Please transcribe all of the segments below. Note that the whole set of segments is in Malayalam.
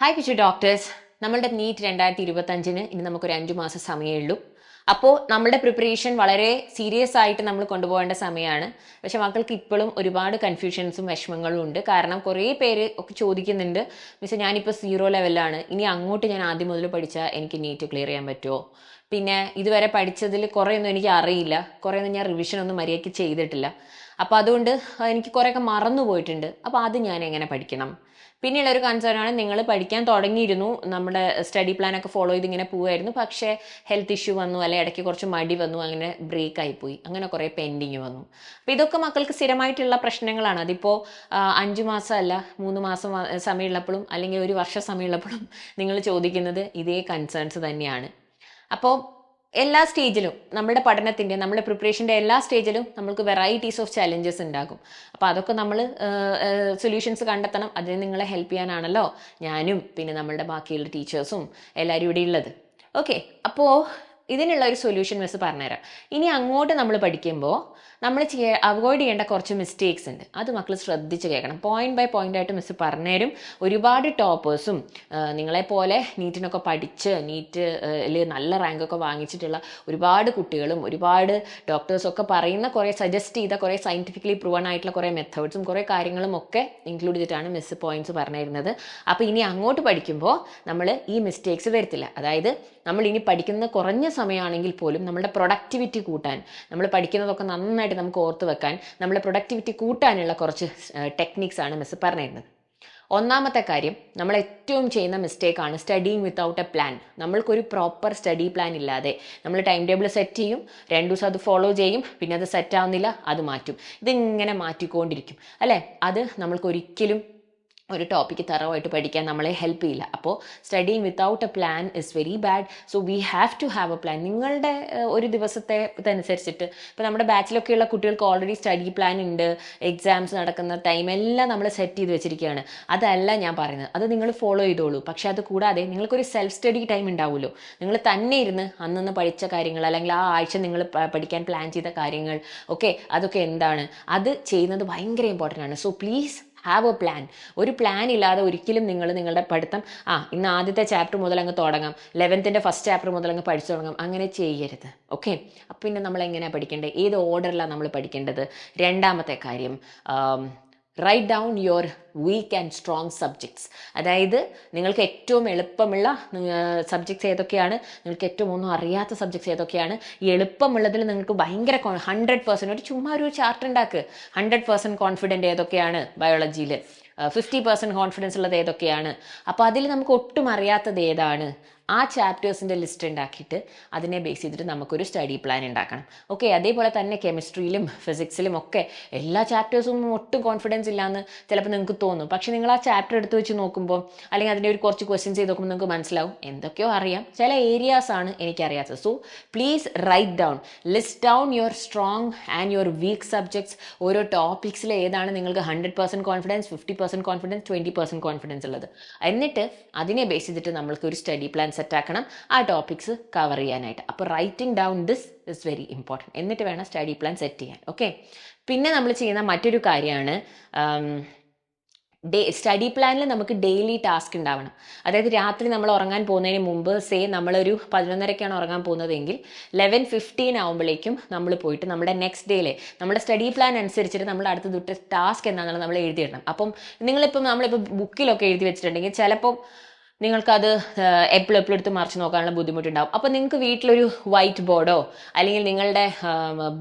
ഹായ് പിച്ചു ഡോക്ടേഴ്സ്. നമ്മളുടെ നീറ്റ് 2025 ഇനി നമുക്കൊരു 5 മാസം സമയമേ ഉള്ളൂ. അപ്പോൾ നമ്മുടെ പ്രിപ്പറേഷൻ വളരെ സീരിയസ് ആയിട്ട് നമ്മൾ കൊണ്ടുപോകേണ്ട സമയമാണ്. പക്ഷെ മക്കൾക്ക് ഇപ്പോഴും ഒരുപാട് കൺഫ്യൂഷൻസും വിഷമങ്ങളും ഉണ്ട്. കാരണം കുറേ പേര് ഒക്കെ ചോദിക്കുന്നുണ്ട്, മിസ് ഞാനിപ്പോൾ 0 ലെവലാണ്, ഇനി അങ്ങോട്ട് ഞാൻ ആദ്യം മുതൽ പഠിച്ചാൽ എനിക്ക് നീറ്റ് ക്ലിയർ ചെയ്യാൻ പറ്റുമോ? പിന്നെ ഇതുവരെ പഠിച്ചതിൽ കുറേയൊന്നും എനിക്ക് അറിയില്ല, കുറേയൊന്നും ഞാൻ റിവിഷനൊന്നും മര്യാദയ്ക്ക് ചെയ്തിട്ടില്ല. അപ്പോൾ അതുകൊണ്ട് എനിക്ക് കുറേയൊക്കെ മറന്നു പോയിട്ടുണ്ട്. അപ്പോൾ അത് ഞാൻ എങ്ങനെ പഠിക്കണം? പിന്നെയുള്ള ഒരു കൺസേൺ ആണ്, നിങ്ങൾ പഠിക്കാൻ തുടങ്ങിയിരുന്നു, നമ്മുടെ സ്റ്റഡി പ്ലാൻ ഒക്കെ ഫോളോ ചെയ്ത് ഇങ്ങനെ പോവായിരുന്നു, പക്ഷേ ഹെൽത്ത് ഇഷ്യൂ വന്നു, അല്ലെങ്കിൽ ഇടയ്ക്ക് കുറച്ച് മടി വന്നു, അങ്ങനെ ബ്രേക്ക് ആയിപ്പോയി, അങ്ങനെ കുറേ പെൻഡിങ് വന്നു. അപ്പോൾ ഇതൊക്കെ മക്കൾക്ക് സ്ഥിരമായിട്ടുള്ള പ്രശ്നങ്ങളാണ്. അതിപ്പോൾ 5 മാസമല്ല 3 മാസം സമയമുള്ളപ്പോഴും അല്ലെങ്കിൽ ഒരു വർഷം സമയമുള്ളപ്പോഴും നിങ്ങൾ ചോദിക്കുന്നത് ഇതേ കൺസേൺസ് തന്നെയാണ്. അപ്പോൾ എല്ലാ സ്റ്റേജിലും നമ്മുടെ പഠനത്തിൻ്റെ, നമ്മുടെ പ്രിപ്പറേഷൻ്റെ എല്ലാ സ്റ്റേജിലും നമുക്ക് വെറൈറ്റീസ് ഓഫ് ചാലഞ്ചസ് ഉണ്ടാകും. അപ്പോൾ അതൊക്കെ നമ്മൾ സൊല്യൂഷൻസ് കണ്ടെത്തണം. അതിന് നിങ്ങളെ ഹെൽപ്പ് ചെയ്യാനാണല്ലോ ഞാനും പിന്നെ നമ്മളുടെ ബാക്കിയുള്ള ടീച്ചേഴ്സും എല്ലാവരും ഇവിടെ ഉള്ളത്. ഓക്കെ, അപ്പോൾ ഇതിനുള്ള ഒരു സൊല്യൂഷൻ മിസ് പറഞ്ഞുതരാം. ഇനി അങ്ങോട്ട് നമ്മൾ പഠിക്കുമ്പോൾ നമ്മൾ അവോയ്ഡ് ചെയ്യേണ്ട കുറച്ച് മിസ്റ്റേക്സ് ഉണ്ട്. അത് മക്കൾ ശ്രദ്ധിച്ച് കേൾക്കണം. പോയിന്റ് ബൈ പോയിന്റ് ആയിട്ട് മിസ് പറഞ്ഞുതരും. ഒരുപാട് ടോപ്പേഴ്സും നിങ്ങളെപ്പോലെ നീറ്റിനൊക്കെ പഠിച്ച് നീറ്റിൽ നല്ല റാങ്കൊക്കെ വാങ്ങിച്ചിട്ടുള്ള ഒരുപാട് കുട്ടികളും ഒരുപാട് ഡോക്ടേഴ്സൊക്കെ പറയുന്ന കുറേ സജസ്റ്റ് ചെയ്ത കുറേ സയൻറ്റിഫിക്കലി പ്രൂവൺ ആയിട്ടുള്ള കുറേ മെത്തേഡ്സും കുറേ കാര്യങ്ങളും ഒക്കെ ഇൻക്ലൂഡ് ചെയ്തിട്ടാണ് മിസ് പോയിന്റ്സ് പറഞ്ഞിരുന്നത്. അപ്പോൾ ഇനി അങ്ങോട്ട് പഠിക്കുമ്പോൾ നമ്മൾ ഈ മിസ്റ്റേക്സ് വരത്തില്ല. അതായത് നമ്മൾ ഇനി പഠിക്കുന്ന കുറഞ്ഞ സമയമാണെങ്കിൽ പോലും നമ്മുടെ പ്രൊഡക്ടിവിറ്റി കൂട്ടാൻ, നമ്മൾ പഠിക്കുന്നതൊക്കെ നന്നായിട്ട് നമുക്ക് ഓർത്ത് വെക്കാൻ, നമ്മുടെ പ്രൊഡക്ടിവിറ്റി കൂട്ടാനുള്ള കുറച്ച് ടെക്നിക്സ് ആണ് മിസ് പറഞ്ഞിരുന്നത്. ഒന്നാമത്തെ കാര്യം, നമ്മൾ ഏറ്റവും ചെയ്യുന്ന മിസ്റ്റേക്കാണ് സ്റ്റഡിങ് വിത്തൗട്ട് എ പ്ലാൻ. നമ്മൾക്കൊരു പ്രോപ്പർ സ്റ്റഡി പ്ലാൻ ഇല്ലാതെ നമ്മൾ ടൈം ടേബിൾ സെറ്റ് ചെയ്യും, 2 ദിവസം അത് ഫോളോ ചെയ്യും, പിന്നെ അത് സെറ്റ് ആവുന്നില്ല, അത് മാറ്റും, ഇതിങ്ങനെ മാറ്റിക്കൊണ്ടിരിക്കും അല്ലേ. അത് നമ്മൾക്ക് ഒരിക്കലും ഒരു ടോപ്പിക്ക് തറവായിട്ട് പഠിക്കാൻ നമ്മളെ ഹെൽപ്പ് ചെയ്യില്ല. അപ്പോൾ studying without a plan is very bad. So we have to have a plan. നിങ്ങളുടെ ഒരു ദിവസത്തെ ഇതനുസരിച്ചിട്ട്, ഇപ്പോൾ നമ്മുടെ ബാച്ചിലൊക്കെയുള്ള കുട്ടികൾക്ക് ഓൾറെഡി സ്റ്റഡി പ്ലാൻ ഉണ്ട്, എക്സാംസ് നടക്കുന്ന ടൈം എല്ലാം നമ്മൾ സെറ്റ് ചെയ്ത് വെച്ചിരിക്കുകയാണ്. അതല്ല ഞാൻ പറയുന്നത്, അത് നിങ്ങൾ ഫോളോ ചെയ്തോളൂ. പക്ഷേ അത് കൂടാതെ നിങ്ങൾക്കൊരു സെൽഫ് സ്റ്റഡി ടൈം ഉണ്ടാവുമല്ലോ. നിങ്ങൾ തന്നെ ഇരുന്ന് അന്നന്ന് പഠിച്ച കാര്യങ്ങൾ അല്ലെങ്കിൽ ആ ആഴ്ച നിങ്ങൾ പഠിക്കാൻ പ്ലാൻ ചെയ്ത കാര്യങ്ങൾ അതൊക്കെ എന്താണ്, അത് ചെയ്യുന്നത് ഭയങ്കര ഇമ്പോർട്ടൻ്റ് ആണ്. So please have a plan. ഒരു പ്ലാൻ ഇല്ലാതെ ഒരിക്കലും നിങ്ങളുടെ പഠിത്തം ഇന്ന് ആദ്യത്തെ ചാപ്റ്റർ മുതൽ അങ്ങ് തുടങ്ങാം, 11th ഫസ്റ്റ് ചാപ്റ്റർ മുതൽ അങ്ങ് പഠിച്ചു തുടങ്ങാം, അങ്ങനെ ചെയ്യരുത്. ഓക്കെ, അപ്പം പിന്നെ നമ്മൾ എങ്ങനെയാണ് പഠിക്കേണ്ടത്, ഏത് ഓർഡറിലാണ് നമ്മൾ പഠിക്കേണ്ടത്? രണ്ടാമത്തെ കാര്യം, write down your weak and strong subjects. അതായത് നിങ്ങൾക്ക് ഏറ്റവും എളുപ്പമുള്ള സബ്ജക്ട്സ് ഏതൊക്കെയാണ്, നിങ്ങൾക്ക് ഏറ്റവും ഒന്നും അറിയാത്ത സബ്ജക്ട്സ് ഏതൊക്കെയാണ്. ഈ എളുപ്പമുള്ളതിൽ നിങ്ങൾക്ക് ഭയങ്കര 100% ഒരു ചുമ്മാ ഒരു ചാർട്ട് ഉണ്ടാക്ക്. 100% കോൺഫിഡൻറ്റ് ഏതൊക്കെയാണ് ബയോളജിയിൽ, 50% കോൺഫിഡൻസ് ഉള്ളത് ഏതൊക്കെയാണ്. അപ്പോൾ അതിൽ നമുക്ക് ഒട്ടും അറിയാത്തത് ഏതാണ്, ആ ചാപ്റ്റേഴ്സിൻ്റെ ലിസ്റ്റ് ഉണ്ടാക്കിയിട്ട് അതിനെ ബേസ് ചെയ്തിട്ട് നമുക്കൊരു സ്റ്റഡി പ്ലാൻ ഉണ്ടാക്കണം. അതേപോലെ തന്നെ കെമിസ്ട്രിയിലും ഫിസിക്സിലും ഒക്കെ എല്ലാ ചാപ്റ്റേഴ്സും ഒട്ടും കോൺഫിഡൻസ് ഇല്ലയെന്ന് ചിലപ്പോൾ നിങ്ങൾക്ക് തോന്നും. പക്ഷെ നിങ്ങൾ ആ ചാപ്റ്റർ എടുത്ത് വെച്ച് നോക്കുമ്പോൾ അല്ലെങ്കിൽ അതിൻ്റെ ഒരു കുറച്ച് ക്വസ്റ്റ്യൻസ് ചെയ്ത് നോക്കുമ്പോൾ നിങ്ങൾക്ക് മനസ്സിലാവും എന്തൊക്കെയോ അറിയാം, ചില ഏരിയാസാണ് എനിക്കറിയാത്തത്. So please write down, list down your strong and your weak subjects. ഓരോ ടോപ്പിക്സിൽ ഏതാണ് നിങ്ങൾക്ക് 100% കോൺഫിഡൻസ്, 50% കോൺഫിഡൻസ്, 20% കോൺഫിഡൻസ് ഉള്ളത്. എന്നിട്ട് അതിനെ ബേസ് ചെയ്തിട്ട് നമ്മൾക്ക് ഒരു സ്റ്റഡി പ്ലാൻ സെറ്റ് ആക്കണം ആ ടോപ്പിക്സ് കവർ ചെയ്യാനായിട്ട്. അപ്പോൾ writing down this is very important. എന്നിട്ട് വേണം സ്റ്റഡി പ്ലാൻ സെറ്റ് ചെയ്യാൻ. പിന്നെ നമ്മൾ ചെയ്യുന്ന മറ്റൊരു കാര്യമാണ്, സ്റ്റഡി പ്ലാനിൽ നമുക്ക് ഡെയിലി ടാസ്ക് ഉണ്ടാവണം. അതായത് രാത്രി നമ്മൾ ഉറങ്ങാൻ പോകുന്നതിന് മുമ്പ്, നമ്മളൊരു 11:30 ഉറങ്ങാൻ പോകുന്നതെങ്കിൽ 11:15 ആകുമ്പോഴേക്കും നമ്മൾ പോയിട്ട് നമ്മുടെ നെക്സ്റ്റ് ഡേയിലെ നമ്മുടെ സ്റ്റഡി പ്ലാൻ അനുസരിച്ചിട്ട് നമ്മൾ അടുത്ത തൊട്ട് ടാസ്ക് എന്താണെന്നുള്ളത് നമ്മൾ എഴുതിയിടണം. അപ്പം നമ്മളിപ്പോൾ ബുക്കിലൊക്കെ എഴുതി വെച്ചിട്ടുണ്ടെങ്കിൽ ചിലപ്പോൾ നിങ്ങൾക്കത് എപ്പോഴും എടുത്ത് മറിച്ച് നോക്കാനുള്ള ബുദ്ധിമുട്ടുണ്ടാവും. അപ്പോൾ നിങ്ങൾക്ക് വീട്ടിലൊരു വൈറ്റ് ബോർഡോ അല്ലെങ്കിൽ നിങ്ങളുടെ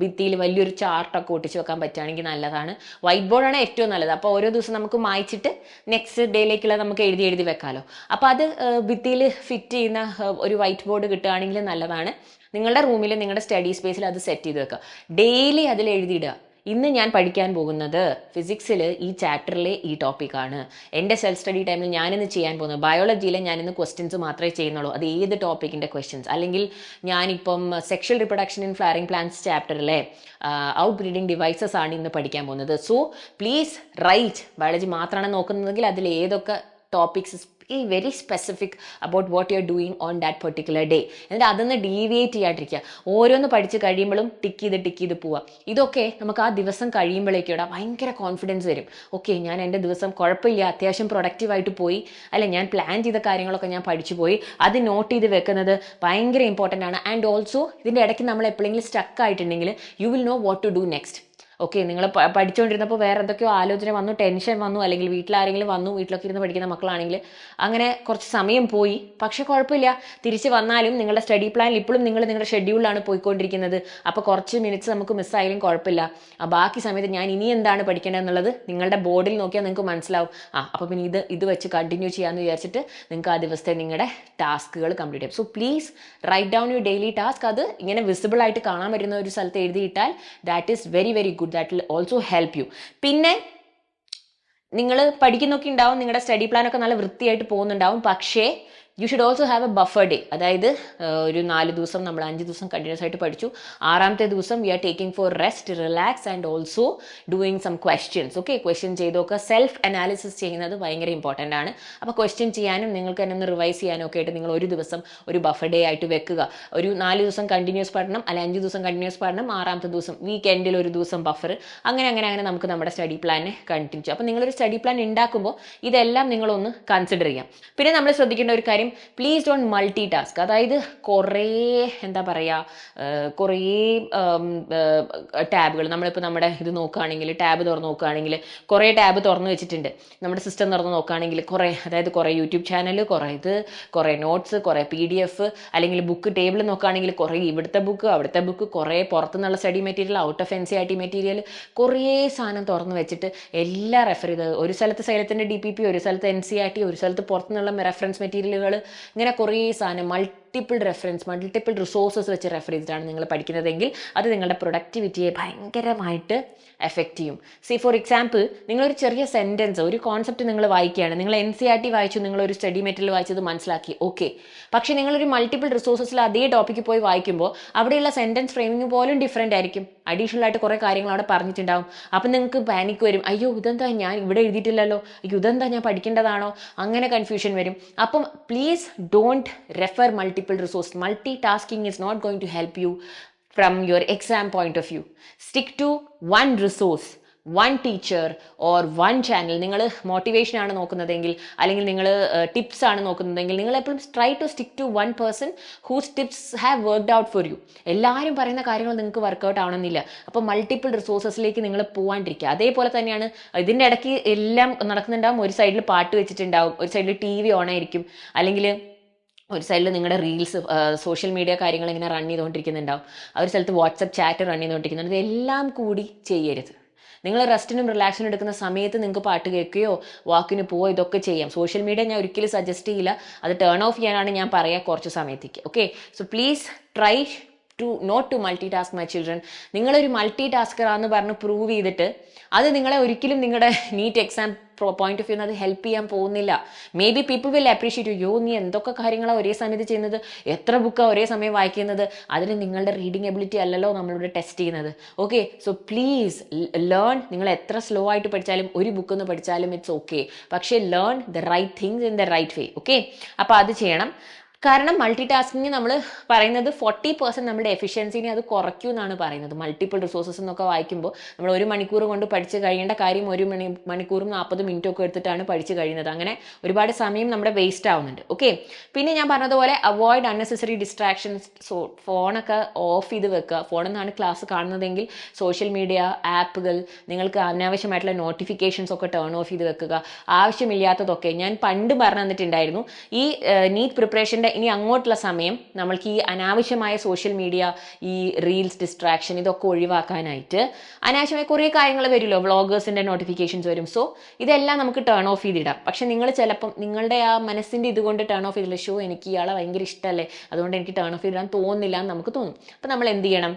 ഭിത്തിയിൽ വലിയൊരു ചാർട്ടൊക്കെ ഒട്ടിച്ച് വെക്കാൻ പറ്റുകയാണെങ്കിൽ നല്ലതാണ്. വൈറ്റ് ബോർഡാണ് ഏറ്റവും നല്ലത്. അപ്പോൾ ഓരോ ദിവസം നമുക്ക് മായ്ച്ചിട്ട് നെക്സ്റ്റ് ഡേയിലേക്കുള്ള നമുക്ക് എഴുതി വെക്കാമല്ലോ. അപ്പോൾ അത് ഭിത്തിയിൽ ഫിറ്റ് ചെയ്യുന്ന ഒരു വൈറ്റ് ബോർഡ് കിട്ടുകയാണെങ്കിൽ നല്ലതാണ്. നിങ്ങളുടെ റൂമിൽ നിങ്ങളുടെ സ്റ്റഡി സ്പേസിൽ അത് സെറ്റ് ചെയ്ത് വെക്കുക. ഡെയിലി അതിൽ എഴുതിയിടുക, ഇന്ന് ഞാൻ പഠിക്കാൻ പോകുന്നത് ഫിസിക്സിൽ ഈ ചാപ്റ്ററിലെ ഈ ടോപ്പിക്കാണ്. എൻ്റെ സെൽഫ് സ്റ്റഡി ടൈമിൽ ഞാനിന്ന് ചെയ്യാൻ പോകുന്നത് ബയോളജിയിലെ ഞാനിന്ന് ക്വസ്റ്റ്യൻസ് മാത്രമേ ചെയ്യുന്നുള്ളൂ, അത് ഏത് ടോപ്പിക്കിൻ്റെ ക്വസ്റ്റ്യൻസ്. അല്ലെങ്കിൽ ഞാനിപ്പം sexual reproduction in flowering plants ചാപ്റ്ററിലെ ഔട്ട് ബ്രീഡിംഗ് ഡിവൈസസ് ആണ് ഇന്ന് പഠിക്കാൻ പോകുന്നത്. So please right. ബയോളജി മാത്രമാണ് നോക്കുന്നതെങ്കിൽ അതിൽ ഏതൊക്കെ ടോപ്പിക്സ് ഈ very specific about what you are doing on that particular day. എന്നിട്ട് അതൊന്ന് ഡീവിയേറ്റ് ചെയ്യാണ്ടിരിക്കുക. ഓരോന്ന് പഠിച്ച് കഴിയുമ്പോഴും ടിക്ക് ചെയ്ത് പോവുക. ഇതൊക്കെ നമുക്ക് ആ ദിവസം കഴിയുമ്പോഴേക്കൂടെ ഭയങ്കര കോൺഫിഡൻസ് വരും. ഓക്കെ, ഞാൻ എൻ്റെ ദിവസം കുഴപ്പമില്ല, അത്യാവശ്യം പ്രൊഡക്റ്റീവായിട്ട് പോയി, അല്ലെ ഞാൻ പ്ലാൻ ചെയ്ത കാര്യങ്ങളൊക്കെ ഞാൻ പഠിച്ചു പോയി. അത് നോട്ട് ചെയ്ത് വെക്കുന്നത് ഭയങ്കര ഇമ്പോർട്ടൻ്റ് ആണ്. ആൻഡ് ഓൾസോ ഇതിൻ്റെ ഇടയ്ക്ക് നമ്മൾ എപ്പോഴെങ്കിലും സ്റ്റക്ക് ആയിട്ടുണ്ടെങ്കിൽ you will know what to do next. Okay, നിങ്ങൾ പഠിച്ചുകൊണ്ടിരുന്നപ്പോൾ വേറെ എന്തൊക്കെയോ ആലോചന വന്നു, ടെൻഷൻ വന്നു, അല്ലെങ്കിൽ വീട്ടിലാരെങ്കിലും വന്നു, വീട്ടിലൊക്കെ ഇരുന്ന് പഠിക്കുന്ന മക്കളാണെങ്കിൽ അങ്ങനെ കുറച്ച് സമയം പോയി. പക്ഷെ കുഴപ്പമില്ല, തിരിച്ച് വന്നാലും നിങ്ങളുടെ സ്റ്റഡി പ്ലാനിൽ ഇപ്പോഴും നിങ്ങൾ നിങ്ങളുടെ ഷെഡ്യൂളിലാണ് പോയിക്കൊണ്ടിരിക്കുന്നത്. അപ്പോൾ കുറച്ച് മിനിറ്റ്സ് നമുക്ക് മിസ്സായാലും കുഴപ്പമില്ല. ബാക്കി സമയത്ത് ഞാൻ ഇനി എന്താണ് പഠിക്കേണ്ടതെന്നുള്ളത് നിങ്ങളുടെ ബോർഡിൽ നോക്കിയാൽ നിങ്ങൾക്ക് മനസ്സിലാവും. അപ്പോൾ പിന്നെ ഇത് വെച്ച് കണ്ടിന്യൂ ചെയ്യാമെന്ന് വിചാരിച്ചിട്ട് നിങ്ങൾക്ക് ആ ദിവസത്തെ നിങ്ങളുടെ ടാസ്കുകൾ കംപ്ലീറ്റ് ചെയ്യാം. So please write down your daily task. അത് ഇങ്ങനെ വിസിബിൾ ആയിട്ട് കാണാൻ പറ്റുന്ന ഒരു സ്ഥലത്ത് എഴുതിയിട്ടാൽ that is very very good. That will also help you. പിന്നെ നിങ്ങൾ പഠിക്കുന്നൊക്കെ ഉണ്ടാവും, നിങ്ങളുടെ സ്റ്റഡി പ്ലാനൊക്കെ നല്ല വൃത്തിയായിട്ട് പോകുന്നുണ്ടാവും. പക്ഷേ you should also have A buffer day. അതായത് ഒരു 4 ദിവസം നമ്മൾ 5 ദിവസം കണ്ടിന്യൂസ് ആയിട്ട് പഠിച്ചു. 6ാമത്തെ ദിവസം we are taking for rest, relax and also doing some questions. Okay, question ചെയ്തൊക്കെ സെൽഫ് അനാലിസിസ് ചെയ്യുന്നത് ഭയങ്കര ഇമ്പോർട്ടൻ്റ് ആണ്. അപ്പോൾ ക്വസ്റ്റ്യൻ ചെയ്യാനും നിങ്ങൾക്ക് തന്നെ ഒന്ന് റിവൈസ് ചെയ്യാനും ഒക്കെ ആയിട്ട് നിങ്ങൾ ഒരു ദിവസം ഒരു ബഫർ ഡേ ആയിട്ട് വെക്കുക. ഒരു 4 ദിവസം കണ്ടിന്യൂസ് പഠനം, അല്ലെ 5 ദിവസം കണ്ടിന്യൂസ് പഠനം, 6ാമത്തെ ദിവസം വീക്കെൻഡിൽ ഒരു ദിവസം ബഫർ. അങ്ങനെ നമുക്ക് നമ്മുടെ സ്റ്റഡി പ്ലാനെ കണ്ടിന്യൂ ചെയ്യാം. അപ്പോൾ നിങ്ങളൊരു സ്റ്റഡി പ്ലാൻ ഉണ്ടാക്കുമ്പോൾ ഇതെല്ലാം നിങ്ങളൊന്ന് കൺസിഡർ ചെയ്യാം. പിന്നെ നമ്മൾ ശ്രദ്ധിക്കേണ്ട ഒരു കാര്യം, പ്ലീസ് ഡോണ്ട് മൾട്ടി ടാസ്ക്. അതായത് കുറേ ടാബുകൾ, നമ്മളിപ്പോൾ നമ്മുടെ ഇത് നോക്കുകയാണെങ്കിൽ, ടാബ് തുറന്ന് നോക്കുകയാണെങ്കിൽ കുറേ ടാബ് തുറന്ന് വെച്ചിട്ടുണ്ട്. നമ്മുടെ സിസ്റ്റം തുറന്ന് നോക്കുകയാണെങ്കിൽ കുറേ യൂട്യൂബ് ചാനൽ, കുറേ നോട്ട്സ്, കുറേ PDF, അല്ലെങ്കിൽ ബുക്ക് ടേബിൾ നോക്കുകയാണെങ്കിൽ കുറേ ഇവിടുത്തെ ബുക്ക്, അവിടുത്തെ ബുക്ക്, കുറേ പുറത്തുനിന്നുള്ള study material, out of NCERT material, കുറേ സാധനം തുറന്ന് വെച്ചിട്ട് എല്ലാം റെഫർ ചെയ്ത്, ഒരു സ്ഥലത്ത് സൈലത്തിൻ്റെ DPP, ഒരു സ്ഥലത്ത് NCERT, ഒരു സ്ഥലത്ത് പുറത്തുനിന്നുള്ള റെഫറൻസ് മെറ്റീരിയലുകൾ, ഇങ്ങനെ കുറേ സാധനം മൾട്ടിപ്പിൾ റിസോഴ്സസ് വെച്ച് റെഫർ ചെയ്തിട്ടാണ് നിങ്ങൾ പഠിക്കുന്നതെങ്കിൽ അത് നിങ്ങളുടെ പ്രൊഡക്ടിവിറ്റിയെ ഭയങ്കരമായിട്ട് എഫക്റ്റ് ചെയ്യും. സി ഫോർ എക്സാമ്പിൾ, നിങ്ങളൊരു ചെറിയ സെൻറ്റൻസ്, ഒരു കോൺസെപ്റ്റ് നിങ്ങൾ വായിക്കുകയാണ്, നിങ്ങൾ NCERT വായിച്ചു, നിങ്ങളൊരു സ്റ്റഡി മെറ്റീരിയൽ വായിച്ചത് മനസ്സിലാക്കി, ഓക്കെ. പക്ഷേ നിങ്ങളൊരു മൾട്ടിപ്പിൾ റിസോഴ്സസിൽ അതേ ടോപ്പിക്ക് പോയി വായിക്കുമ്പോൾ അവിടെയുള്ള സെൻറ്റൻസ് ഫ്രെയിമിംഗ് പോലും ഡിഫറെൻ്റ് ആയിരിക്കും. അഡീഷണൽ ആയിട്ട് കുറേ കാര്യങ്ങൾ അവിടെ പറഞ്ഞിട്ടുണ്ടാവും. അപ്പം നിങ്ങൾക്ക് പാനിക് വരും, അയ്യോ ഇതെന്താ ഞാൻ ഇവിടെ എഴുതിയിട്ടില്ലല്ലോ, അയ്യോ ഇതെന്താ ഞാൻ പഠിക്കേണ്ടതാണോ, അങ്ങനെ കൺഫ്യൂഷൻ വരും. അപ്പം please don't refer multiple resource. Multi tasking is not going to help you from your exam point of view. Stick to one resource, one teacher or one channel. നിങ്ങൾ മോട്ടിവേഷൻ ആണ് നോക്കുന്നതെങ്കിൽ, അല്ലെങ്കിൽ നിങ്ങൾ ടിപ്സ് ആണ് നോക്കുന്നതെങ്കിൽ, നിങ്ങൾ എപ്പോഴും try to stick to one person whose tips have worked out for you. എല്ലാവരും പറയുന്ന കാര്യങ്ങൾ നിങ്ങൾക്ക് വർക്കൗട്ട് ആവണമെന്നില്ല. അപ്പോൾ മൾട്ടിപ്പിൾ റിസോഴ്സസിലേക്ക് നിങ്ങൾ പോകാണ്ടിരിക്കുക. അതേപോലെ തന്നെയാണ് ഇതിൻ്റെ ഇടയ്ക്ക് എല്ലാം നടക്കുന്നുണ്ടാവും. ഒരു സൈഡിൽ പാട്ട് വെച്ചിട്ടുണ്ടാവും, ഒരു സൈഡിൽ TV ഓൺ ആയിരിക്കും, അല്ലെങ്കിൽ ഒരു സൈഡിൽ നിങ്ങളുടെ റീൽസ്, സോഷ്യൽ മീഡിയ കാര്യങ്ങൾ ഇങ്ങനെ റൺ ചെയ്തുകൊണ്ടിരിക്കുന്നുണ്ടാവും, ഒരു സ്ഥലത്ത് വാട്സപ്പ് ചാറ്റ് റൺ ചെയ്തുകൊണ്ടിരിക്കുന്നുണ്ട്. ഇതെല്ലാം കൂടി ചെയ്യരുത്. നിങ്ങൾ റെസ്റ്റിനും റിലാക്സിനും എടുക്കുന്ന സമയത്ത് നിങ്ങൾക്ക് പാട്ട് കേൾക്കുകയോ വാക്കിന് പോവോ ഇതൊക്കെ ചെയ്യാം. സോഷ്യൽ മീഡിയ ഞാൻ ഒരിക്കലും സജസ്റ്റ് ചെയ്യില്ല, അത് ടേൺ ഓഫ് ചെയ്യാനാണ് ഞാൻ പറയുക കുറച്ച് സമയത്തേക്ക്. Okay, so please try not to multitask my children. നിങ്ങളൊരു മൾട്ടി ടാസ്കറാന്ന് പറഞ്ഞ് പ്രൂവ് ചെയ്തിട്ട് അത് നിങ്ങളെ ഒരിക്കലും നിങ്ങളുടെ NEET exam point of view അത് ഹെൽപ്പ് ചെയ്യാൻ പോകുന്നില്ല. Maybe people will appreciate you നീ എന്തൊക്കെ കാര്യങ്ങളാണ് ഒരേ സമയത്ത് ചെയ്യുന്നത്, എത്ര ബുക്കാണ് ഒരേ സമയം വായിക്കുന്നത്, അതിന് നിങ്ങളുടെ റീഡിങ് എബിലിറ്റി അല്ലല്ലോ നമ്മളിവിടെ ടെസ്റ്റ് ചെയ്യുന്നത്. Okay, so please learn. നിങ്ങൾ എത്ര സ്ലോ ആയിട്ട് പഠിച്ചാലും, ഒരു ബുക്ക് ഒന്ന് പഠിച്ചാലും ഇറ്റ്സ് ഓക്കെ, പക്ഷേ learn the right things in the right way. Okay, അപ്പോൾ അത് ചെയ്യണം. കാരണം മൾട്ടി ടാസ്കിങ് നമ്മൾ പറയുന്നത് 40% നമ്മുടെ എഫിഷ്യൻസിനെ അത് കുറയ്ക്കും എന്നാണ് പറയുന്നത്. മൾട്ടിപ്പിൾ റിസോഴ്സസ് എന്നൊക്കെ വായിക്കുമ്പോൾ നമ്മൾ 1 മണിക്കൂർ കൊണ്ട് പഠിച്ച് കഴിയേണ്ട കാര്യം 1 മണിക്കൂറും 40 മിനിറ്റും ഒക്കെ എടുത്തിട്ടാണ് പഠിച്ച് കഴിയുന്നത്. അങ്ങനെ ഒരുപാട് സമയം നമ്മുടെ വേസ്റ്റ് ആവുന്നുണ്ട്. ഓക്കെ, പിന്നെ ഞാൻ പറഞ്ഞതുപോലെ അവോയ്ഡ് അൺനെസസറി ഡിസ്ട്രാക്ഷൻസ്. ഫോണൊക്കെ ഓഫ് ചെയ്ത് വെക്കുക. ഫോണിൽ നിന്നാണ് ക്ലാസ് കാണുന്നതെങ്കിൽ സോഷ്യൽ മീഡിയ ആപ്പുകൾ, നിങ്ങൾക്ക് അനാവശ്യമായിട്ടുള്ള നോട്ടിഫിക്കേഷൻസ് ഒക്കെ ടേൺ ഓഫ് ചെയ്ത് വെക്കുക. ആവശ്യമില്ലാത്തതൊക്കെ ഞാൻ പണ്ട് പറഞ്ഞു തന്നിട്ടുണ്ടായിരുന്നു. ഈ നീറ്റ് പ്രിപ്പറേഷൻ്റെ ഇനി അങ്ങോട്ടുള്ള സമയം നമ്മൾക്ക് ഈ അനാവശ്യമായ സോഷ്യൽ മീഡിയ, ഈ റീൽസ് ഡിസ്ട്രാക്ഷൻ ഇതൊക്കെ ഒഴിവാക്കാനായിട്ട് അനാവശ്യമായ കുറേ കാര്യങ്ങൾ വരുമല്ലോ, വ്ളോഗേഴ്സിൻ്റെ നോട്ടിഫിക്കേഷൻസ് വരും. സോ ഇതെല്ലാം നമുക്ക് ടേൺ ഓഫ് ചെയ്തിടാം. പക്ഷെ നിങ്ങൾ ചിലപ്പം നിങ്ങളുടെ ആ മനസ്സിൻ്റെ ഇതുകൊണ്ട് ടേൺ ഓഫ് ചെയ്തില്ല, എനിക്ക് ഇയാളെ ഭയങ്കര ഇഷ്ടമല്ലേ അതുകൊണ്ട് എനിക്ക് ടേൺ ഓഫ് ചെയ്തിടാൻ തോന്നുന്നില്ല എന്ന് നമുക്ക് തോന്നും. അപ്പം നമ്മൾ എന്ത് ചെയ്യണം?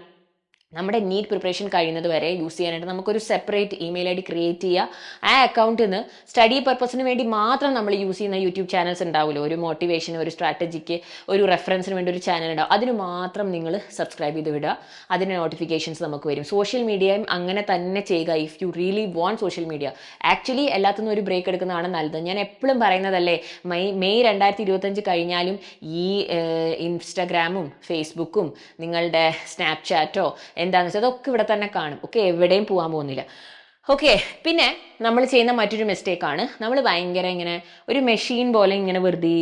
നമ്മുടെ നീറ്റ് പ്രിപ്പറേഷൻ കഴിയുന്നത് വരെ യൂസ് ചെയ്യാനായിട്ട് നമുക്കൊരു സെപ്പറേറ്റ് ഇമെയിൽ ID ക്രിയേറ്റ് ചെയ്യുക. ആ അക്കൗണ്ടിൽ നിന്ന് സ്റ്റഡി പർപ്പസിന് വേണ്ടി മാത്രം നമ്മൾ യൂസ് ചെയ്യുന്ന യൂട്യൂബ് ചാനൽസ് ഉണ്ടാവുമല്ലോ, ഒരു മോട്ടിവേഷൻ, ഒരു സ്ട്രാറ്റജിക്ക്, ഒരു റെഫറൻസിന് വേണ്ടി ഒരു ചാനൽ ഉണ്ടാവും, അതിന് മാത്രം നിങ്ങൾ സബ്സ്ക്രൈബ് ചെയ്ത് വിടുക. അതിന് നോട്ടിഫിക്കേഷൻസ് നമുക്ക് വരും. സോഷ്യൽ മീഡിയയും അങ്ങനെ തന്നെ ചെയ്യുക. If you really want social media, actually എല്ലാത്തിനും ഒരു ബ്രേക്ക് എടുക്കുന്നതാണ് നല്ലത്. ഞാൻ എപ്പോഴും പറയുന്നതല്ലേ, മെയ് 2025 കഴിഞ്ഞാലും ഈ ഇൻസ്റ്റാഗ്രാമും ഫേസ്ബുക്കും നിങ്ങളുടെ സ്നാപ്ചാറ്റോ എന്താണെന്ന് വെച്ചാൽ അതൊക്കെ ഇവിടെ തന്നെ കാണും. ഓക്കെ, എവിടെയും പോകാൻ പോകുന്നില്ല. ഓക്കെ, പിന്നെ നമ്മൾ ചെയ്യുന്ന മറ്റൊരു മിസ്റ്റേക്കാണ്, നമ്മൾ ഭയങ്കര ഇങ്ങനെ ഒരു മെഷീൻ പോലെ ഇങ്ങനെ വെറുതെ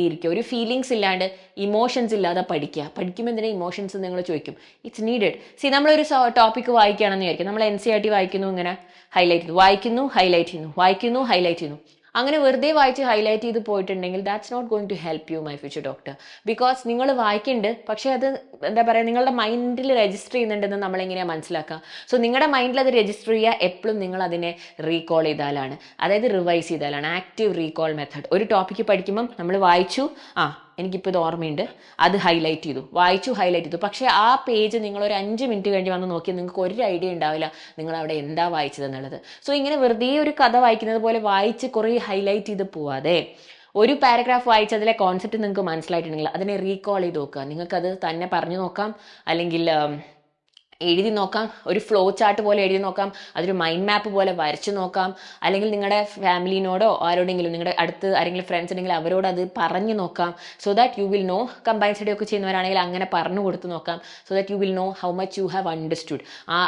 ഇരിക്കുക, ഒരു ഫീലിങ്സ് ഇല്ലാണ്ട് ഇമോഷൻസ് ഇല്ലാതെ പഠിക്കുക. പഠിക്കുമ്പോൾ എന്തിനാ ഇമോഷൻസ് നിങ്ങൾ ചോദിക്കും. It's needed. നമ്മളൊരു ടോപ്പിക്ക് വായിക്കുകയാണെന്ന് വിചാരിക്കും, നമ്മൾ NCERT വായിക്കുന്നു, ഇങ്ങനെ ഹൈലൈറ്റ് ചെയ്യുന്നു, വായിക്കുന്നു, ഹൈലൈറ്റ് ചെയ്യുന്നു, വായിക്കുന്നു, ഹൈലൈറ്റ് ചെയ്യുന്നു. അങ്ങനെ വെറുതെ വായിച്ച് ഹൈലൈറ്റ് ചെയ്ത് പോയിട്ടുണ്ടെങ്കിൽ that's not going to help you my future doctor. Because നിങ്ങൾ വായിക്കുന്നുണ്ട്, പക്ഷേ അത് എന്താ പറയുക, നിങ്ങളുടെ മൈൻഡിൽ രജിസ്റ്റർ ചെയ്യുന്നുണ്ടെന്ന് നമ്മളെങ്ങനെയാണ് മനസ്സിലാക്കുക? സോ നിങ്ങളുടെ മൈൻഡിൽ അത് രജിസ്റ്റർ ചെയ്യുക എപ്പോഴും നിങ്ങൾ അതിനെ റീകോൾ ചെയ്താലാണ്, അതായത് റിവൈസ് ചെയ്താലാണ്. Active recall method. ഒരു ടോപ്പിക്ക് പഠിക്കുമ്പം നമ്മൾ വായിച്ചു, എനിക്കിപ്പോൾ ഇത് ഓർമ്മയുണ്ട്, അത് ഹൈലൈറ്റ് ചെയ്തു, വായിച്ചു, ഹൈലൈറ്റ് ചെയ്തു. പക്ഷേ ആ പേജ് നിങ്ങൾ ഒരു 5 മിനിറ്റ് കഴിഞ്ഞ് വന്ന് നോക്കിയാൽ നിങ്ങൾക്ക് ഒരു ഐഡിയ ഉണ്ടാവില്ല നിങ്ങൾ അവിടെ എന്താ വായിച്ചതെന്നുള്ളത്. സോ ഇങ്ങനെ വെറുതെ ഒരു കഥ വായിക്കുന്നത് പോലെ വായിച്ച് കുറേ ഹൈലൈറ്റ് ചെയ്ത് പോവാതെ, ഒരു പാരഗ്രാഫ് വായിച്ചതിലെ കോൺസെപ്റ്റ് നിങ്ങൾക്ക് മനസ്സിലായിട്ടുണ്ടെങ്കിൽ അതിനെ റീകോൾ ചെയ്ത് നോക്കുക. നിങ്ങൾക്കത് തന്നെ പറഞ്ഞു നോക്കാം, അല്ലെങ്കിൽ എഴുതി നോക്കാം, ഒരു ഫ്ലോ ചാർട്ട് പോലെ എഴുതി നോക്കാം, അതൊരു മൈൻഡ് മാപ്പ് പോലെ വരച്ചു നോക്കാം, അല്ലെങ്കിൽ നിങ്ങളുടെ ഫാമിലിനോടോ ആരോടെങ്കിലും, നിങ്ങളുടെ അടുത്ത് ആരെങ്കിലും ഫ്രണ്ട്സ് ഉണ്ടെങ്കിൽ അവരോട് അത് പറഞ്ഞു നോക്കാം. So that you will know. Combine study ഒക്കെ ചെയ്യുന്നവരാണെങ്കിൽ അങ്ങനെ പറഞ്ഞു കൊടുത്ത് നോക്കാം. So that you will know how much you have understood.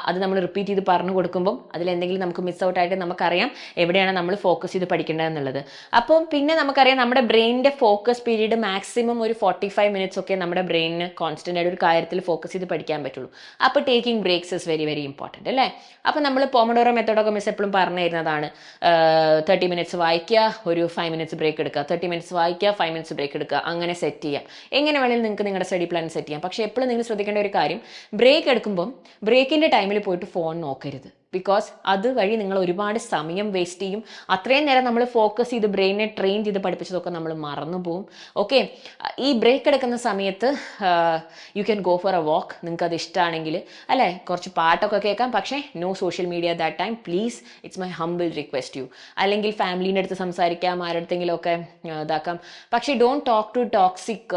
അത് നമ്മൾ റിപ്പീറ്റ് ചെയ്ത് പറഞ്ഞു കൊടുക്കുമ്പം അതിലെന്തെങ്കിലും നമുക്ക് മിസ് ഔട്ട് ആയിട്ട് നമുക്കറിയാം എവിടെയാണ് നമ്മൾ ഫോക്കസ് ചെയ്ത് പഠിക്കേണ്ടതെന്നുള്ളത്. അപ്പം പിന്നെ നമുക്കറിയാം നമ്മുടെ ബ്രെയിനിൻ്റെ ഫോക്കസ് പീരീഡ് മാക്സിമം ഒരു 45 മിനിറ്റ്സ് ഒക്കെ നമ്മുടെ ബ്രെയിനിന് കോൺസ്റ്റൻ്റ് ആയിട്ട് ഒരു കാര്യത്തിൽ ഫോക്കസ് ചെയ്ത് പഠിക്കാൻ പറ്റുള്ളൂ. അപ്പോൾ taking breaks is very very important അല്ലേ? അപ്പോൾ നമ്മൾ പോമഡോറോ മെത്തേഡൊക്കെ മിസ് എപ്പോഴും പറഞ്ഞു തരുന്നതാണ്. 30 മിനിറ്റ്സ് വായിക്കുക, ഒരു 5 മിനിറ്റ്സ് ബ്രേക്ക് എടുക്കുക, 30 മിനിറ്റ്സ് വായിക്കുക, 5 മിനിറ്റ്സ് ബ്രേക്ക് എടുക്കുക, അങ്ങനെ സെറ്റ് ചെയ്യാം. എങ്ങനെ വേണമെങ്കിലും നിങ്ങൾക്ക് നിങ്ങളുടെ സ്റ്റഡി പ്ലാൻ സെറ്റ് ചെയ്യാം. പക്ഷേ എപ്പോഴും നിങ്ങൾ ശ്രദ്ധിക്കേണ്ട ഒരു കാര്യം, ബ്രേക്ക് എടുക്കുമ്പം ബ്രേക്കിൻ്റെ ടൈമിൽ പോയിട്ട് ഫോൺ നോക്കരുത്. ബിക്കോസ് അതുവഴി നിങ്ങൾ ഒരുപാട് സമയം വേസ്റ്റ് ചെയ്യും. അത്രയും നേരം നമ്മൾ ഫോക്കസ് ചെയ്ത് ബ്രെയിനെ ട്രെയിൻ ചെയ്ത് പഠിപ്പിച്ചതൊക്കെ നമ്മൾ മറന്നു പോകും. ഓക്കെ, ഈ ബ്രേക്ക് എടുക്കുന്ന സമയത്ത് you can go for a walk, നിങ്ങൾക്ക് അത് ഇഷ്ടമാണെങ്കിൽ അല്ലേ, കുറച്ച് പാട്ടൊക്കെ കേൾക്കാം. പക്ഷേ no social media that time please. It's my humble request you. അല്ലെങ്കിൽ ഫാമിലീൻ്റെ അടുത്ത് സംസാരിക്കാം, ആരുടെങ്കിലും ഒക്കെ ഇതാക്കാം. പക്ഷേ don't talk to toxic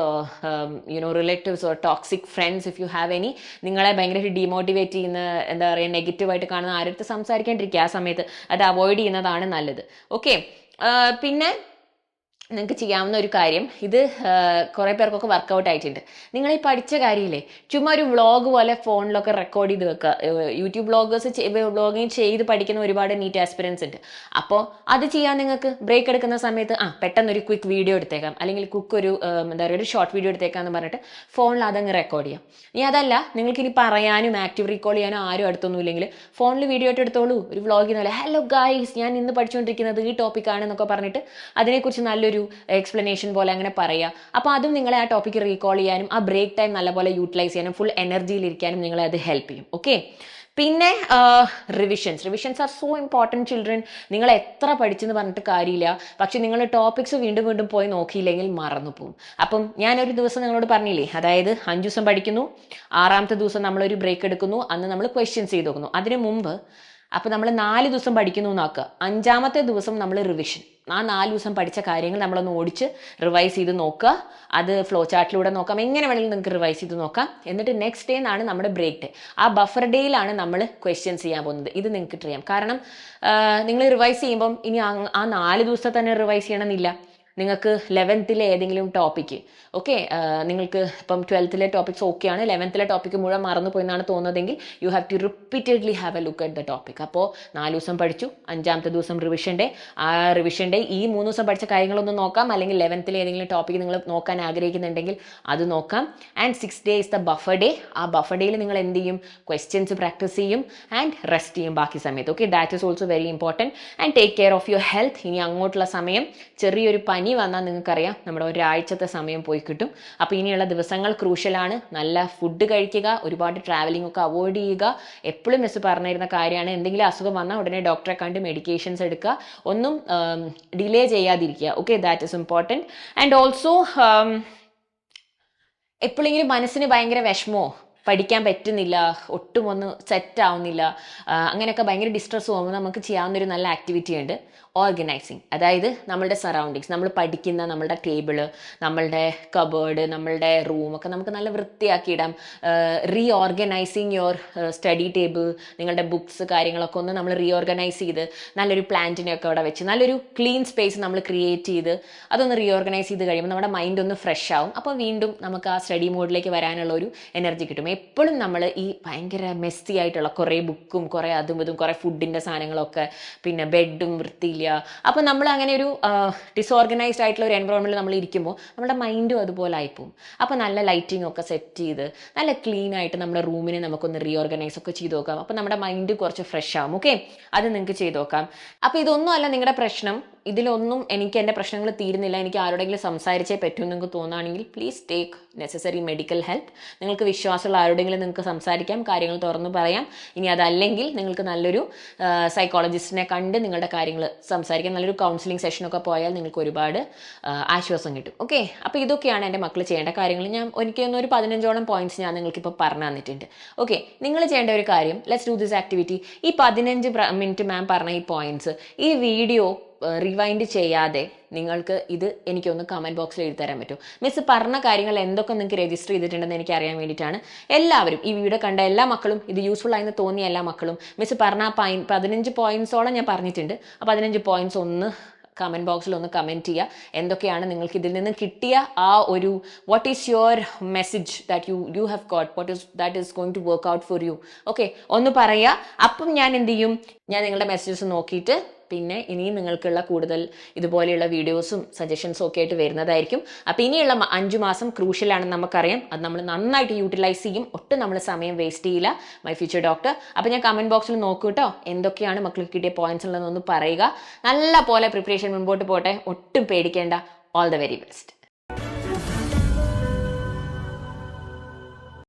relatives or toxic friends if you have any. നിങ്ങളെ ഭയങ്കരമായിട്ട് ഡീമോട്ടിവേറ്റ് ചെയ്യുന്ന, എന്താ പറയുക, നെഗറ്റീവായിട്ട് കാണുന്ന ആരടുത്ത് സംസാരിക്കാണ്ടിരിക്കുക. ആ സമയത്ത് അത് അവോയ്ഡ് ചെയ്യുന്നതാണ് നല്ലത്. ഓക്കെ, പിന്നെ നിങ്ങൾക്ക് ചെയ്യാവുന്ന ഒരു കാര്യം, ഇത് കുറേ പേർക്കൊക്കെ വർക്കൗട്ട് ആയിട്ടുണ്ട്. നിങ്ങൾ ഈ പഠിച്ച കാര്യമില്ലേ, ചുമ്മാ ഒരു വ്ളോഗ് പോലെ ഫോണിലൊക്കെ റെക്കോർഡ് ചെയ്ത് വെക്കുക. യൂട്യൂബ് വ്ളോഗിങ് ചെയ്ത് പഠിക്കുന്ന ഒരുപാട് നീറ്റ് ആസ്പിറൻസ് ഉണ്ട്. അപ്പോൾ അത് ചെയ്യാൻ നിങ്ങൾക്ക് ബ്രേക്ക് എടുക്കുന്ന സമയത്ത് പെട്ടെന്നൊരു ക്വിക്ക് വീഡിയോ എടുത്തേക്കാം, അല്ലെങ്കിൽ എന്താ പറയുക, ഒരു ഷോർട്ട് വീഡിയോ എടുത്തേക്കാന്ന് പറഞ്ഞിട്ട് ഫോണിൽ അതങ്ങ് റെക്കോർഡ് ചെയ്യാം. ഇനി അതല്ല, നിങ്ങൾക്കിനി പറയാനും ആക്റ്റീവ് റീകോൾ ചെയ്യാനോ ആരും അടുത്തൊന്നും ഇല്ലെങ്കിൽ ഫോണിൽ വീഡിയോ ആയിട്ട് എടുത്തോളൂ. ഒരു വ്ളോഗിൽ നല്ല ഹലോ ഗൈസ്, ഞാൻ ഇന്ന് പഠിച്ചുകൊണ്ടിരിക്കുന്നത് ഈ ടോപ്പിക്കാണെന്നൊക്കെ പറഞ്ഞിട്ട് അതിനെക്കുറിച്ച് നല്ലൊരു എക്സ്പ്ലനേഷൻ പോലെ അങ്ങനെ പറയുക. അപ്പോൾ അതും നിങ്ങളെ ആ ടോപ്പിക്ക് റീകോൾ ചെയ്യാനും ആ ബ്രേക്ക് ടൈം നല്ലപോലെ യൂട്ടിലൈസ് ചെയ്യാനും ഫുൾ എനർജിയിലിരിക്കാനും നിങ്ങളെ അത് ഹെൽപ്പ് ചെയ്യും. ഓക്കെ, പിന്നെ revisions are so important children. നിങ്ങൾ എത്ര പഠിച്ചെന്ന് പറഞ്ഞിട്ട് കാര്യമില്ല, പക്ഷെ നിങ്ങൾ ടോപ്പിക്സ് വീണ്ടും വീണ്ടും പോയി നോക്കിയില്ലെങ്കിൽ മറന്നു പോകും. അപ്പം ഞാനൊരു ദിവസം നിങ്ങളോട് പറഞ്ഞില്ലേ, അതായത് 5 ദിവസം പഠിക്കുന്നു, 6ാമത്തെ ദിവസം നമ്മളൊരു ബ്രേക്ക് എടുക്കുന്നു, അന്ന് നമ്മൾ ക്വസ്റ്റ്യൻസ് ചെയ്ത് നോക്കുന്നു. അതിന് മുമ്പ് അപ്പോൾ നമ്മൾ 4 ദിവസം പഠിക്കുന്നു എന്നാക്കുക, 5ാമത്തെ ദിവസം നമ്മൾ റിവിഷൻ. ആ 4 ദിവസം പഠിച്ച കാര്യങ്ങൾ നമ്മളൊന്ന് ഓടിച്ച് റിവൈസ് ചെയ്ത് നോക്കുക. അത് ഫ്ലോ ചാർട്ടിലൂടെ നോക്കാം, എങ്ങനെ വേണമെങ്കിലും നിങ്ങൾക്ക് റിവൈസ് ചെയ്ത് നോക്കാം. എന്നിട്ട് നെക്സ്റ്റ് ഡേ ആണ് നമ്മുടെ ബ്രേക്ക് ഡേ. ആ ബഫർ ഡേയിലാണ് നമ്മൾ ക്വസ്റ്റ്യൻസ് ചെയ്യാൻ പോകുന്നത്. ഇത് നിങ്ങൾക്ക് ട്രൈ കാരണം നിങ്ങൾ റിവൈസ് ചെയ്യുമ്പം ഇനി ആ 4 ദിവസത്തെ തന്നെ റിവൈസ് ചെയ്യണമെന്നില്ല. നിങ്ങൾക്ക് 11th ഏതെങ്കിലും ടോപ്പിക്ക്, ഓക്കെ, നിങ്ങൾക്ക് ഇപ്പം 12th ടോപ്പിക്സ് ഓക്കെയാണ്, 11th ടോപ്പിക്ക് മുഴുവൻ മറന്നു പോയെന്നാണ് തോന്നുന്നതെങ്കിൽ you have to repeatedly have a look at the topic. അപ്പോൾ 4 ദിവസം പഠിച്ചു, 5ാമത്തെ ദിവസം റിവിഷൻ ഡേ. ആ റിവിഷൻ ഡേ ഈ 3 ദിവസം പഠിച്ച കാര്യങ്ങളൊന്നും നോക്കാം, അല്ലെങ്കിൽ 11th ഏതെങ്കിലും ടോപ്പിക്ക് നിങ്ങൾ നോക്കാൻ ആഗ്രഹിക്കുന്നുണ്ടെങ്കിൽ അത് നോക്കാം. And 6th day is the buffer day. ആ ബഫർ ഡേയിൽ നിങ്ങൾ എന്ത് ചെയ്യും, ക്വസ്റ്റ്യൻസ് പ്രാക്ടീസ് ചെയ്യും ആൻഡ് റെസ്റ്റ് ചെയ്യും ബാക്കി സമയത്ത്. Okay, that is also very important. And take care of your health. ഇനി അങ്ങോട്ടുള്ള സമയം ചെറിയൊരു പനി വന്നാൽ നിങ്ങൾക്കറിയാം നമ്മുടെ ഒരാഴ്ചത്തെ സമയം പോയി കിട്ടും. അപ്പോൾ ഇനിയുള്ള ദിവസങ്ങൾ ക്രൂഷ്യലാണ്. നല്ല ഫുഡ് കഴിക്കുക, ഒരുപാട് ട്രാവലിംഗ് ഒക്കെ അവോയ്ഡ് ചെയ്യുക. എപ്പോഴും മിസ് പറഞ്ഞിരുന്ന കാര്യമാണ്, എന്തെങ്കിലും അസുഖം വന്നാൽ ഉടനെ ഡോക്ടറെ കണ്ട് മെഡിക്കേഷൻസ് എടുക്കുക, ഒന്നും ഡിലേ ചെയ്യാതിരിക്കുക. Okay, that is important. And also എപ്പോഴെങ്കിലും മനസ്സിന് ഭയങ്കര വിഷമോ പഠിക്കാൻ പറ്റുന്നില്ല, ഒട്ടും ഒന്ന് സെറ്റ് ആവുന്നില്ല, അങ്ങനെയൊക്കെ ഭയങ്കര ഡിസ്ട്രെസ് പോകുമ്പോൾ നമുക്ക് ചെയ്യാവുന്നൊരു നല്ല ആക്ടിവിറ്റി ഉണ്ട്, ഓർഗനൈസിങ്. അതായത് നമ്മളുടെ സറൗണ്ടിങ്സ്, നമ്മൾ പഠിക്കുന്ന നമ്മളുടെ ടേബിള്, നമ്മളുടെ കബേർഡ്, നമ്മളുടെ റൂമൊക്കെ നമുക്ക് നല്ല വൃത്തിയാക്കിയിടാം. റീഓർഗനൈസിങ് യുവർ സ്റ്റഡി ടേബിൾ, നിങ്ങളുടെ ബുക്സ് കാര്യങ്ങളൊക്കെ ഒന്ന് നമ്മൾ റീഓർഗനൈസ് ചെയ്ത് നല്ലൊരു പ്ലാന്റിനെയൊക്കെ അവിടെ വെച്ച് നല്ലൊരു ക്ലീൻ സ്പേസ് നമ്മൾ ക്രിയേറ്റ് ചെയ്ത് അതൊന്ന് റീഓർഗനൈസ് ചെയ്ത് കഴിയുമ്പോൾ നമ്മുടെ മൈൻഡ് ഒന്ന് ഫ്രഷ് ആവും. അപ്പോൾ വീണ്ടും നമുക്ക് ആ സ്റ്റഡി മോഡിലേക്ക് വരാനുള്ള ഒരു എനർജി കിട്ടും. എപ്പോഴും നമ്മൾ ഈ ഭയങ്കര മെസ്സി ആയിട്ടുള്ള കുറേ ബുക്കും കുറേ അതും ഇതും കുറേ ഫുഡിൻ്റെ സാധനങ്ങളൊക്കെ, പിന്നെ ബെഡും വൃത്തിയില്ല, അപ്പോൾ നമ്മൾ അങ്ങനെ ഒരു ഡിസോർഗനൈസ്ഡ് ആയിട്ടുള്ള ഒരു എൻവറോൺമെൻറ്റിൽ നമ്മൾ ഇരിക്കുമ്പോൾ നമ്മുടെ മൈൻഡും അതുപോലെ ആയിപ്പോവും. അപ്പോൾ നല്ല ലൈറ്റിംഗ് ഒക്കെ സെറ്റ് ചെയ്ത് നല്ല ക്ലീൻ ആയിട്ട് നമ്മുടെ റൂമിനെ നമുക്കൊന്ന് റീഓർഗനൈസ് ഒക്കെ ചെയ്ത് നോക്കാം. അപ്പോൾ നമ്മുടെ മൈൻഡ് കുറച്ച് ഫ്രഷ് ആവും. ഓക്കെ, അത് നിങ്ങൾക്ക് ചെയ്ത് നോക്കാം. അപ്പോൾ ഇതൊന്നും അല്ല നിങ്ങളുടെ പ്രശ്നം, ഇതിലൊന്നും എനിക്ക് എൻ്റെ പ്രശ്നങ്ങൾ തീരുന്നില്ല, എനിക്ക് ആരോടെങ്കിലും സംസാരിച്ചേ പറ്റൂ നിങ്ങൾക്ക് തോന്നുകയാണെങ്കിൽ please take necessary medical help. നിങ്ങൾക്ക് വിശ്വാസമുള്ള ആരോടെങ്കിലും നിങ്ങൾക്ക് സംസാരിക്കാം, കാര്യങ്ങൾ തുറന്നു പറയാം. ഇനി അതല്ലെങ്കിൽ നിങ്ങൾക്ക് നല്ലൊരു സൈക്കോളജിസ്റ്റിനെ കണ്ട് നിങ്ങളുടെ കാര്യങ്ങൾ സംസാരിക്കാം. നല്ലൊരു കൗൺസിലിംഗ് സെഷനൊക്കെ പോയാൽ നിങ്ങൾക്ക് ഒരുപാട് ആശ്വാസം കിട്ടും. ഓക്കെ, അപ്പോൾ ഇതൊക്കെയാണ് എൻ്റെ മക്കൾ ചെയ്യേണ്ട കാര്യങ്ങൾ. ഞാൻ എനിക്കൊന്നും ഒരു 15ഓളം പോയിന്റ്സ് ഞാൻ നിങ്ങൾക്കിപ്പോൾ പറഞ്ഞു തന്നിട്ടുണ്ട്. ഓക്കെ, നിങ്ങൾ ചെയ്യേണ്ട ഒരു കാര്യം, ലെറ്റ്സ് ഡു ദിസ് ആക്ടിവിറ്റി. ഈ 15 മിനിറ്റ് മാം പറഞ്ഞ ഈ പോയിന്റ്സ് ഈ വീഡിയോ റിവൈൻഡ് ചെയ്യാതെ നിങ്ങൾക്ക് ഇത് എനിക്കൊന്ന് കമൻറ്റ് ബോക്സിൽ എഴുതി തരാൻ പറ്റും. മിസ് പറഞ്ഞ കാര്യങ്ങൾ എന്തൊക്കെ നിങ്ങൾക്ക് രജിസ്റ്റർ ചെയ്തിട്ടുണ്ടെന്ന് എനിക്ക് അറിയാൻ വേണ്ടിയിട്ടാണ്. എല്ലാവരും ഈ വീഡിയോ കണ്ട എല്ലാ മക്കളും, ഇത് യൂസ്ഫുൾ ആയെന്ന് തോന്നിയ എല്ലാ മക്കളും, മിസ് പറഞ്ഞ 15 പോയിന്റ്സോളം ഞാൻ പറഞ്ഞിട്ടുണ്ട്. ആ 15 പോയിന്റ്സ് ഒന്ന് കമൻറ്റ് ബോക്സിൽ ഒന്ന് കമൻറ്റ് ചെയ്യുക. എന്തൊക്കെയാണ് നിങ്ങൾക്ക് ഇതിൽ നിന്ന് കിട്ടിയ ആ ഒരു what is your message that you have got, that is going to work out for you. Okay, ഒന്ന് പറയുക. അപ്പം ഞാൻ എന്ത് ചെയ്യും, ഞാൻ നിങ്ങളുടെ മെസ്സേജസ് നോക്കിയിട്ട് പിന്നെ ഇനിയും നിങ്ങൾക്കുള്ള കൂടുതൽ ഇതുപോലെയുള്ള വീഡിയോസും സജഷൻസും ഒക്കെ ആയിട്ട് വരുന്നതായിരിക്കും. അപ്പോൾ ഇനിയുള്ള 5 മാസം ക്രൂഷ്യലാണെന്ന് നമുക്കറിയാം. അത് നമ്മൾ നന്നായിട്ട് യൂട്ടിലൈസ് ചെയ്യും. ഒട്ടും നമ്മൾ സമയം വേസ്റ്റ് ചെയ്യില്ല. My future doctor. അപ്പോൾ ഞാൻ കമൻറ്റ് ബോക്സിൽ നോക്കൂ കേട്ടോ, എന്തൊക്കെയാണ് മക്കൾക്ക് കിട്ടിയ പോയിന്റ്സ് ഉള്ളതെന്നൊന്ന് പറയുക. നല്ല പോലെ പ്രിപ്പറേഷൻ മുൻപോട്ട് പോട്ടെ, ഒട്ടും പേടിക്കേണ്ട. All the very best.